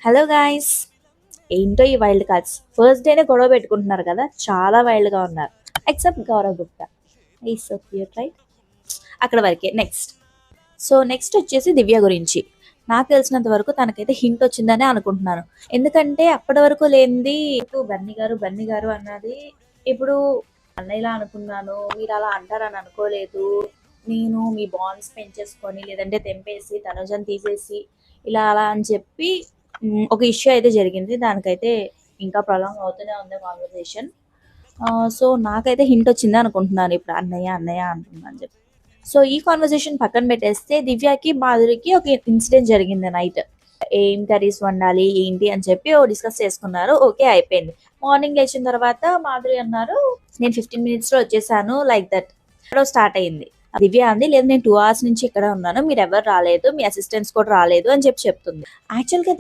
Hello guys, ఏంటో ఈ wild cards first డేనే గొడవ పెట్టుకుంటున్నారు కదా. చాలా వైల్డ్గా ఉన్నారు. ఎక్సెప్ట్ గౌరవ్ గుప్తా, ఈ సో క్యూట్ రైట్. అక్కడ వరకే. నెక్స్ట్ వచ్చేసి దివ్య గురించి నాకు తెలిసినంత వరకు తనకైతే హింట్ వచ్చిందనే అనుకుంటున్నాను. ఎందుకంటే అప్పటి వరకు లేనిది బన్నీ గారు అన్నది ఇప్పుడు అన్నయ్యలా అనుకున్నాను, మీరు అలా అంటారని అనుకోలేదు, నేను మీ బాండ్స్ పెంచేసుకొని లేదంటే తెంపేసి తనుజని తీసేసి ఇలా అలా అని చెప్పి ఒక ఇష్యూ అయితే జరిగింది. దానికైతే ఇంకా ప్రొలాంగ్ అవుతూనే ఉంది కాన్వర్సేషన్. సో నాకైతే హింట్ వచ్చింది అనుకుంటున్నాను ఇప్పుడు అన్నయ్య అన్నయ్య అంటున్నా అని చెప్పి. సో ఈ కాన్వర్సేషన్ పక్కన పెట్టేస్తే దివ్యకి మాధురికి ఒక ఇన్సిడెంట్ జరిగింది నైట్. ఏం కర్రీస్ వండాలి ఏంటి అని చెప్పి డిస్కస్ చేసుకున్నారు. ఓకే, అయిపోయింది. మార్నింగ్ లేచిన తర్వాత మాధురి అన్నారు, నేను 15 minutes లో వచ్చేసాను, లైక్ దట్ స్టార్ట్ అయింది. దివ్య అంది, లేదు నేను 2 hours నుంచి ఇక్కడ ఉన్నాను, మీరు ఎవరు రాలేదు, మీ అసిస్టెంట్స్ కూడా రాలేదు అని చెప్పి చెప్తుంది. యాక్చువల్గా